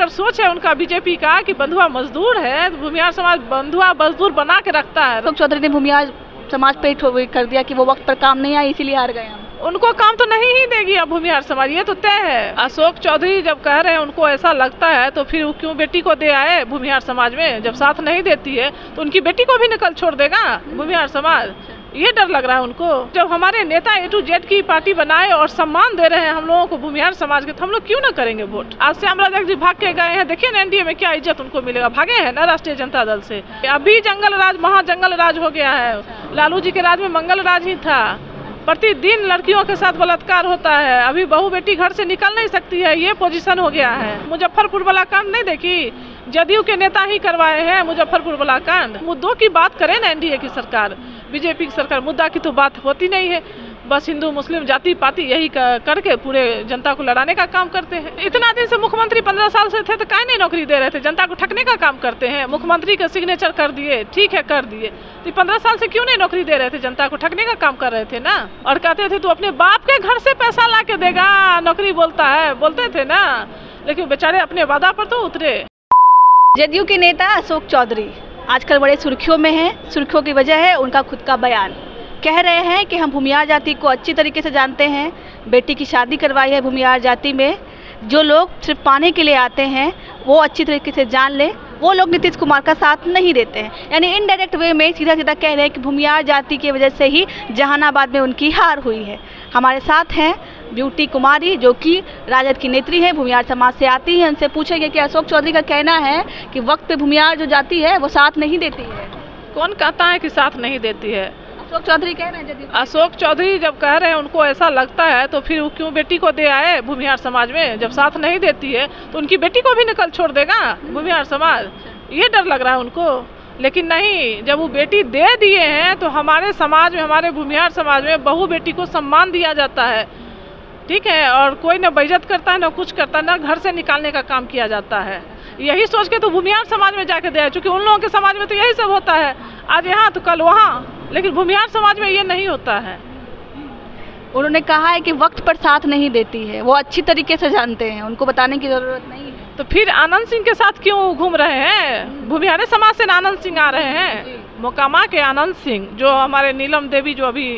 अगर सोच है उनका बीजेपी का कि बंधुआ मजदूर है, तो भूमिहार समाज बंधुआ मजदूर बना के रखता है। अशोक चौधरी ने भूमिहार समाज पे कर दिया कि वो वक्त पर काम नहीं आई, इसीलिए हार गए हम। उनको काम तो नहीं ही देगी अब भूमिहार समाज, ये तो तय है। अशोक चौधरी जब कह रहे हैं उनको ऐसा लगता है, तो फिर क्यों बेटी को दे आए भूमिहार समाज में? जब साथ नहीं देती है तो उनकी बेटी को भी निकल छोड़ देगा भूमिहार समाज, ये डर लग रहा है उनको। जब हमारे नेता A to Z की पार्टी बनाए और सम्मान दे रहे हैं हम लोगों को भूमिहार समाज के, तो हम लोग क्यों ना करेंगे वोट? आज श्याम रजक जी भाग के गए हैं, देखिए ना NDA में क्या इज्जत उनको मिलेगा। भागे हैं ना राष्ट्रीय जनता दल से। अभी जंगल राज महाजंगल राज हो गया है। लालू जी के राज में मंगल राज ही था। प्रतिदिन लड़कियों के साथ बलात्कार होता है। अभी बहू बेटी घर से निकल नहीं सकती है, ये पोजीशन हो गया है। मुजफ्फरपुर वाला कांड नहीं देखी? जदयू के नेता ही करवाए हैं मुजफ्फरपुर वाला कांड। मुद्दों की बात करें ना NDA की सरकार, बीजेपी की सरकार, मुद्दा की तो बात होती नहीं है। बस हिंदू मुस्लिम जाति पाति यही करके पूरे जनता को लड़ाने का काम करते हैं। इतना दिन से मुख्यमंत्री 15 साल से थे, तो काहे नहीं नौकरी दे रहे थे? जनता को ठगने का काम करते हैं। मुख्यमंत्री का सिग्नेचर कर दिए, ठीक है कर दिए, तो 15 साल से क्यों नहीं नौकरी दे रहे थे? जनता को ठगने का काम कर रहे थे ना। और कहते थे तू अपने बाप के घर से पैसा ला के देगा, नौकरी बोलता है, बोलते थे ना। लेकिन बेचारे अपने वादा पर तो उतरे। जदयू के नेता अशोक चौधरी आजकल बड़े सुर्खियों में हैं। सुर्खियों की वजह है उनका खुद का बयान। कह रहे हैं कि हम भूमिहार जाति को अच्छी तरीके से जानते हैं, बेटी की शादी करवाई है भूमिहार जाति में। जो लोग सिर्फ पाने के लिए आते हैं वो अच्छी तरीके से जान लें, वो लोग नीतीश कुमार का साथ नहीं देते हैं। यानी इनडायरेक्ट वे में सीधा सीधा कह रहे हैं कि भूमिहार जाति की वजह से ही जहानाबाद में उनकी हार हुई है। हमारे साथ हैं ब्यूटी कुमारी, जो कि राजद की नेत्री है, भूमिहार समाज से आती है। उनसे पूछेंगे कि अशोक चौधरी का कहना है कि वक्त पे भूमिहार जो जाति है वो साथ नहीं देती है। कौन कहता है कि साथ नहीं देती है? अशोक चौधरी कह रहे हैं। अशोक चौधरी जब कह रहे हैं उनको ऐसा लगता है, तो फिर क्यों बेटी को दे आए भूमिहार समाज में? जब साथ नहीं देती है तो उनकी बेटी को भी निकल छोड़ देगा भूमिहार समाज, ये डर लग रहा है उनको। लेकिन नहीं, जब वो बेटी दे दिए हैं तो हमारे समाज में, हमारे भूमिहार समाज में बहू बेटी को सम्मान दिया जाता है, ठीक है। और कोई न बेइज्जत करता है, न कुछ करता है, न घर से निकालने का काम किया जाता है। यही सोच के तो भूमिहार समाज में जाके दिया, क्योंकि उन लोगों के समाज में तो यही सब होता है, आज यहाँ तो कल वहाँ। लेकिन भूमिहार समाज में ये नहीं होता है। उन्होंने कहा है कि वक्त पर साथ नहीं देती है, वो अच्छी तरीके से जानते हैं, उनको बताने की जरूरत नहीं है। तो फिर आनंद सिंह के साथ क्यों घूम रहे हैं? भूमिहार समाज से आनंद सिंह आ रहे हैं। मोकामा के आनंद सिंह, जो हमारे नीलम देवी जो अभी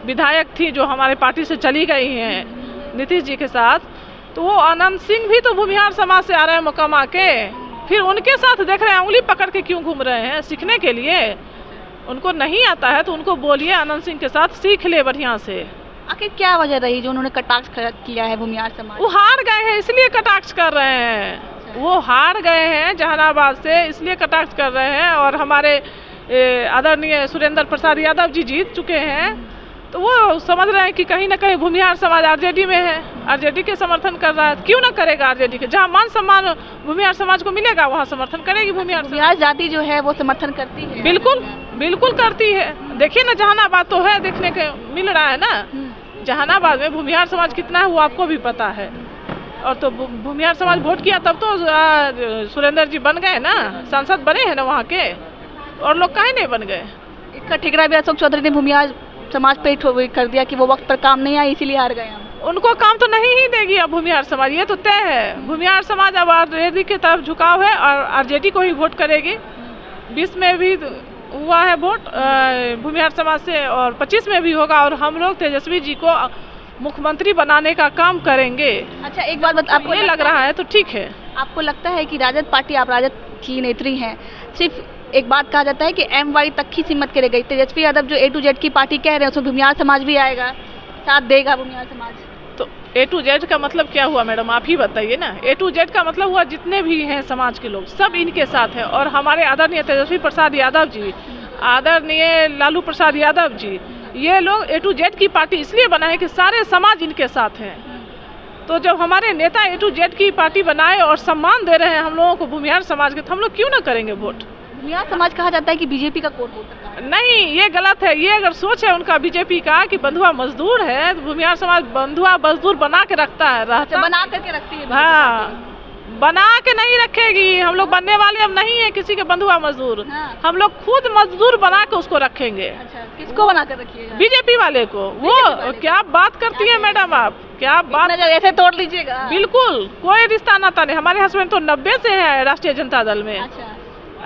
विधायक थी, जो हमारे पार्टी से चली गई हैं नीतीश जी के साथ, तो वो आनंद सिंह भी तो भूमिहार समाज से आ रहे हैं मोकामा के। फिर उनके साथ देख रहे हैं, उंगली पकड़ के क्यों घूम रहे हैं? सीखने के लिए। उनको नहीं आता है तो उनको बोलिए आनंद सिंह के साथ सीख ले बढ़िया से। आखिर क्या वजह रही जो उन्होंने कटाक्ष किया है भूमिहार समाज? वो हार गए हैं इसलिए कटाक्ष कर रहे हैं। वो हार गए हैं जहानाबाद से, इसलिए कटाक्ष कर रहे हैं। और हमारे आदरणीय सुरेंद्र प्रसाद यादव जी जीत चुके हैं, तो वो समझ रहे हैं कि कहीं ना कहीं भूमिहार समाज RJD में है, RJD के समर्थन कर रहा है। क्यों ना करेगा RJD के? जहाँ मान सम्मान भूमिहार समाज को मिलेगा वहाँ समर्थन करेगी भूमिहार जाति जो है वो समर्थन करती है। बिल्कुल बिल्कुल करती है। देखिए ना, जहानाबाद तो है, देखने के मिल रहा है ना। जहानाबाद में भूमिहार समाज कितना है वो आपको भी पता है। और तो भूमिहार समाज वोट किया तब तो सुरेंद्र जी बन गए ना, सांसद बने हैं ना वहाँ के। और लोग काहे नहीं बन गए? इसका ठिकरा भी अशोक चौधरी ने भूमिहार समाज पे कर दिया कि वो वक्त पर काम नहीं आई, इसीलिए हार गए हम। उनको काम तो नहीं ही देगी अब भूमिहार समाज, ये तो तय है। भूमिहार समाज अब RJD की तरफ झुकाव है और RJD को ही वोट करेगी। 20 में भी हुआ है वोट भूमिहार समाज से, और 25 में भी होगा। और हम लोग तेजस्वी जी को मुख्यमंत्री बनाने का काम करेंगे। अच्छा, एक बात आपको ये लग रहा है तो ठीक है। आपको लगता है कि राजद पार्टी, आप राजद की नेत्री हैं, सिर्फ एक बात कहा जाता है कि MY तक ही सीमित करे गई। तेजस्वी यादव जो A to Z की पार्टी कह रहे हैं, उसमें भूमिहार समाज भी आएगा, साथ देगा भूमिहार समाज। तो A to Z का मतलब क्या हुआ मैडम, आप ही बताइए ना। A to Z का मतलब हुआ जितने भी हैं समाज के लोग, सब इनके साथ हैं। और हमारे आदरणीय तेजस्वी प्रसाद यादव जी, आदरणीय लालू प्रसाद यादव जी, ये लोग A to Z की पार्टी इसलिए बनाए कि सारे समाज इनके साथ हैं। तो जब हमारे नेता A to Z की पार्टी बनाए और सम्मान दे रहे हैं हम लोगों को भूमिहार समाज के, तो हम लोग क्यों ना करेंगे वोट? भूमिहार समाज कहा जाता है कि बीजेपी का कोर वोट है। नहीं, ये गलत है। ये अगर सोच है उनका बीजेपी का कि बंधुआ मजदूर है, तो भूमिहार समाज बंधुआ मजदूर बना के रखता है, बना करके रखती है। हाँ, बना के नहीं रखेगी। हम लोग बनने वाले अब नहीं है किसी के बंधुआ मजदूर। हम लोग खुद मजदूर बना के उसको रखेंगे। अच्छा, किसको बना कर रखिएगा? बीजेपी वाले को। वो क्या बात करती है मैडम आप? क्या बात, ऐसे तोड़ लीजिएगा? बिल्कुल कोई रिश्ता नाता नहीं। हमारे हस्बैंड तो 90 से है राष्ट्रीय जनता दल में। अच्छा,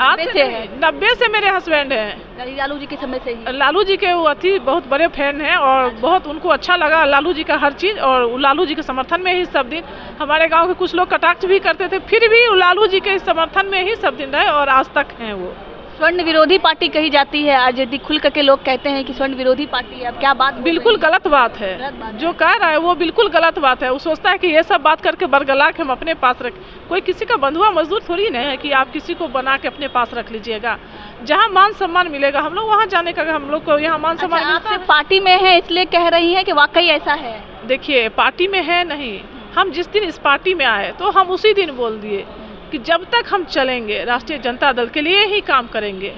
आज 90 से है, 90 से मेरे हस्बैंड हैं। लालू जी के समय से ही? लालू जी के वो अति बहुत बड़े फैन हैं और बहुत उनको अच्छा लगा लालू जी का हर चीज़, और लालू जी के समर्थन में ही सब दिन। हमारे गांव के कुछ लोग कटाक्ष भी करते थे, फिर भी लालू जी के समर्थन में ही सब दिन रहे और आज तक हैं वो। स्वर्ण विरोधी पार्टी कही जाती है आरजेडी, खुल करके लोग कहते हैं कि स्वर्ण विरोधी पार्टी है। अब क्या बात? बिल्कुल गलत बात है, जो कह रहा है वो बिल्कुल गलत बात है। वो सोचता है कि ये सब बात करके बरगला के हम अपने पास रख, कोई किसी का बंधुआ मजदूर थोड़ी नहीं है कि आप किसी को बना के अपने पास रख लीजिएगा। जहाँ मान सम्मान मिलेगा हम लोग वहाँ जाने का, हम लोग को यहाँ मान सम्मान मिलता है। पार्टी में है इसलिए कह रही है कि वाकई ऐसा है? देखिए पार्टी में है नहीं, हम जिस दिन इस पार्टी में आए तो हम उसी दिन बोल दिए कि जब तक हम चलेंगे राष्ट्रीय जनता दल के लिए ही काम करेंगे।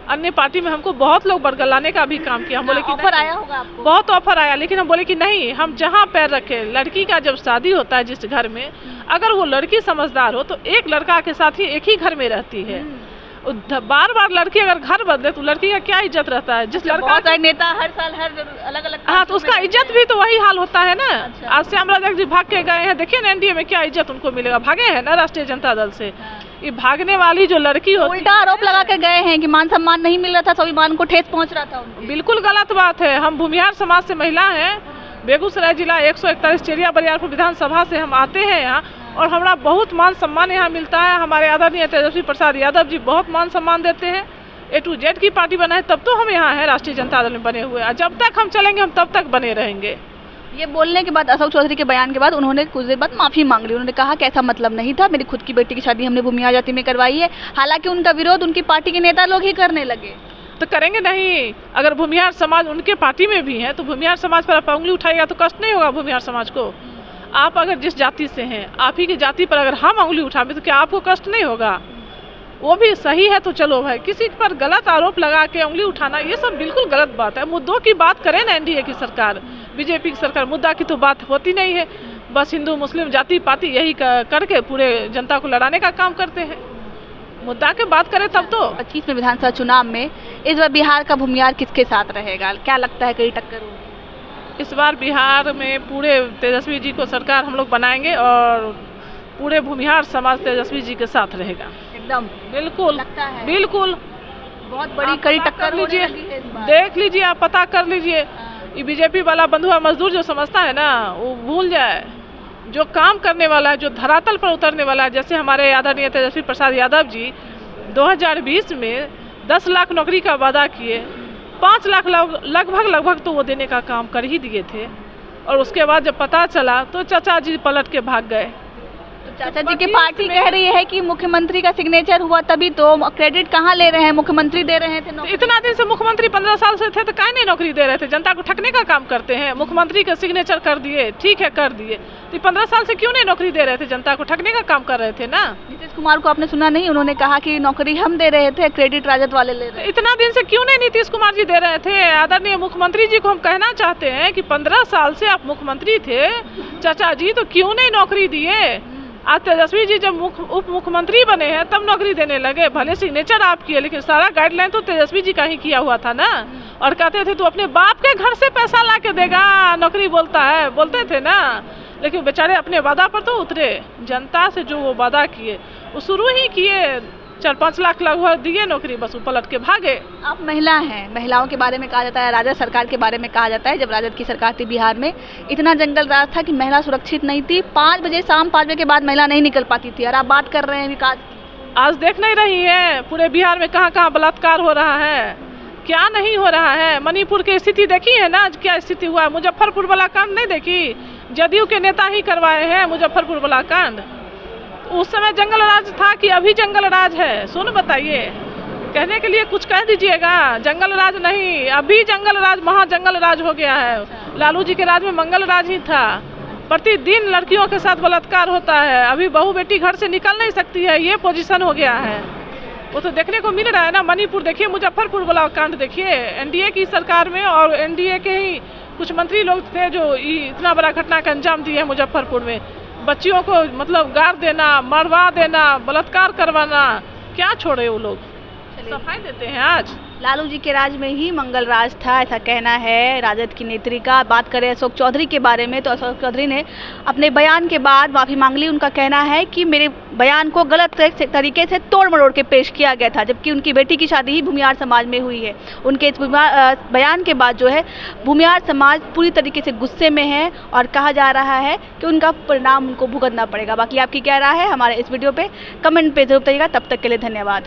अन्य पार्टी में हमको बहुत लोग बरगलाने का भी काम किया, हम बोले कि ऑफर आया होगा आपको? बहुत ऑफर आया, लेकिन हम बोले कि नहीं, हम जहाँ पैर रखे, लड़की का जब शादी होता है जिस घर में, अगर वो लड़की समझदार हो तो एक लड़का के साथ ही एक ही घर में रहती है। बार बार लड़की अगर घर बदले तो लड़की का क्या इज्जत रहता है? जिस लड़का का नेता हर साल हर अलग अलग, हाँ, तो उसका इज्जत भी तो वही हाल होता है ना। आज श्याम राजक जी भाग के गए हैं, देखिए ना एनडीए में क्या इज्जत उनको मिलेगा, भागे हैं ना राष्ट्रीय जनता दल से। ये भागने वाली जो लड़की होती है, उल्टा आरोप लगा कर गए हैं कि मान सम्मान नहीं मिल रहा था, स्वाभिमान को ठेस पहुंच रहा था उनको। बिल्कुल गलत बात है। हम भूमिहार समाज से महिला हैं, बेगूसराय जिला 141 चेरिया बरियारपुर विधानसभा से हम आते हैं यहाँ, और हमारा बहुत मान सम्मान यहाँ मिलता है। हमारे आदरणीय तेजस्वी प्रसाद यादव जी बहुत मान सम्मान देते हैं। A to Z की पार्टी बना है तब तो हम यहाँ हैं राष्ट्रीय जनता दल में बने हुए, और जब तक हम चलेंगे हम तब तक बने रहेंगे। ये बोलने के बाद, अशोक चौधरी के बयान के बाद उन्होंने कुछ देर बाद माफ़ी मांग ली। उन्होंने कहा कि ऐसा मतलब नहीं था, मेरी खुद की बेटी की शादी हमने भूमिहार जाति में करवाई है। हालांकि उनका विरोध उनकी पार्टी के नेता लोग ही करने लगे। तो करेंगे नहीं, अगर भूमिहार समाज उनके पार्टी में भी है तो भूमिहार समाज पर आप उंगली उठाएगा तो कष्ट नहीं होगा भूमिहार समाज को? आप अगर जिस जाति से हैं, आप ही की जाति पर अगर हम उंगली उठाएं तो क्या आपको कष्ट नहीं होगा? वो भी सही है तो चलो भाई, किसी पर गलत आरोप लगा के उंगली उठाना ये सब बिल्कुल गलत बात है। मुद्दों की बात करें ना, एनडीए की सरकार, बीजेपी की सरकार, मुद्दा की तो बात होती नहीं है। बस हिंदू मुस्लिम जाति पाति यही करके पूरे जनता को लड़ाने का काम करते हैं। मुद्दा की बात करें तब तो। 25 में विधानसभा चुनाव में इस बार बिहार का भूमिहार किसके साथ रहेगा? क्या लगता है कई टक्कर होगी? इस बार बिहार में पूरे तेजस्वी जी को सरकार हम लोग बनाएंगे और पूरे भूमिहार समाज तेजस्वी जी के साथ रहेगा। एकदम बिल्कुल लगता है, बिल्कुल बहुत बड़ी कड़ी टक्कर लीजिए, देख लीजिए, आप पता कर लीजिए। ये बीजेपी वाला बंधुआ मजदूर जो समझता है ना, वो भूल जाए। जो काम करने वाला है, जो धरातल पर उतरने वाला है, जैसे हमारे आदरणीय तेजस्वी प्रसाद यादव जी 2020 में 10 लाख नौकरी का वादा किए, 5 लाख लगभग तो वो देने का काम कर ही दिए थे। और उसके बाद जब पता चला तो चाचा जी पलट के भाग गए। चाचा जी की पार्टी कह रही है कि मुख्यमंत्री का सिग्नेचर हुआ तभी तो, क्रेडिट कहाँ ले रहे हैं? मुख्यमंत्री दे रहे थे नौकरी। इतना दिन से मुख्यमंत्री 15 साल से थे तो काहे नहीं नौकरी दे रहे थे? जनता को ठगने का काम करते हैं। मुख्यमंत्री का सिग्नेचर कर दिए, ठीक है कर दिए, तो 15 साल से क्यों नहीं नौकरी दे रहे थे? जनता को ठगने का काम कर रहे थे ना। नीतीश कुमार को आपने सुना नहीं? उन्होंने कहा कि नौकरी हम दे रहे थे, क्रेडिट राजद वाले ले रहे थे। इतना दिन से क्यों नहीं नीतीश कुमार जी दे रहे थे? आदरणीय मुख्यमंत्री जी को हम कहना चाहते हैं कि 15 साल से आप मुख्यमंत्री थे चाचा जी, तो क्यों नहीं नौकरी दिए? आज तेजस्वी जी जब उप मुख्यमंत्री बने हैं तब नौकरी देने लगे। भले सिग्नेचर आप किए, लेकिन सारा गाइडलाइन तो तेजस्वी जी का ही किया हुआ था ना। और कहते थे तू अपने बाप के घर से पैसा ला के देगा, नौकरी बोलता है, बोलते थे ना। लेकिन बेचारे अपने वादा पर तो उतरे। जनता से जो वो वादा किए वो शुरू ही किए, 4-5 लाख लगभग दिए नौकरी, बस वो पलट के भागे। आप महिला हैं, महिलाओं के बारे में कहा जाता है, राजद सरकार के बारे में कहा जाता है, जब राजद की सरकार थी बिहार में इतना जंगल राज था कि महिला सुरक्षित नहीं थी। 5 बजे, शाम 5 बजे के बाद महिला नहीं निकल पाती थी। और आप बात कर रहे हैं विकास की। आज देख नहीं रही है पूरे बिहार में कहाँ कहाँ बलात्कार हो रहा है, क्या नहीं हो रहा है? मणिपुर की स्थिति देखी है ना, क्या स्थिति हुआ है? मुजफ्फरपुर वाला कांड नहीं देखी? जदयू के नेता ही करवाए हैं मुजफ्फरपुर वाला कांड। उस समय जंगल राज था कि अभी जंगल राज है? सुन बताइए, कहने के लिए कुछ कह दीजिएगा। जंगल राज नहीं, अभी जंगल राज, महाजंगल राज हो गया है। लालू जी के राज में मंगल राज ही था। प्रतिदिन लड़कियों के साथ बलात्कार होता है। अभी बहू बेटी घर से निकल नहीं सकती है, ये पोजीशन हो गया है। वो तो देखने को मिल रहा है ना। मणिपुर देखिए, मुजफ्फरपुर वाला कांड देखिए। एनडीए की सरकार में और एनडीए के ही कुछ मंत्री लोग थे जो इतना बड़ा घटना का अंजाम दिए हैं मुजफ्फरपुर में। बच्चियों को मतलब गाड़ देना, मरवा देना, बलात्कार करवाना, क्या छोड़े वो लोग? सफाई देते हैं आज। लालू जी के राज में ही मंगल राज था, ऐसा कहना है राजद की नेत्री का। बात करें अशोक चौधरी के बारे में तो अशोक चौधरी ने अपने बयान के बाद माफ़ी मांग ली। उनका कहना है कि मेरे बयान को गलत तरीके से तोड़ मरोड़ के पेश किया गया था, जबकि उनकी बेटी की शादी ही भूमिहार समाज में हुई है। उनके इस बयान के बाद जो है भूमिहार समाज पूरी तरीके से गुस्से में है और कहा जा रहा है कि उनका परिणाम उनको भुगतना पड़ेगा। बाकी आपकी क्या राय है हमारे इस वीडियो पे कमेंट पे जरूर बताइएगा। तब तक के लिए धन्यवाद।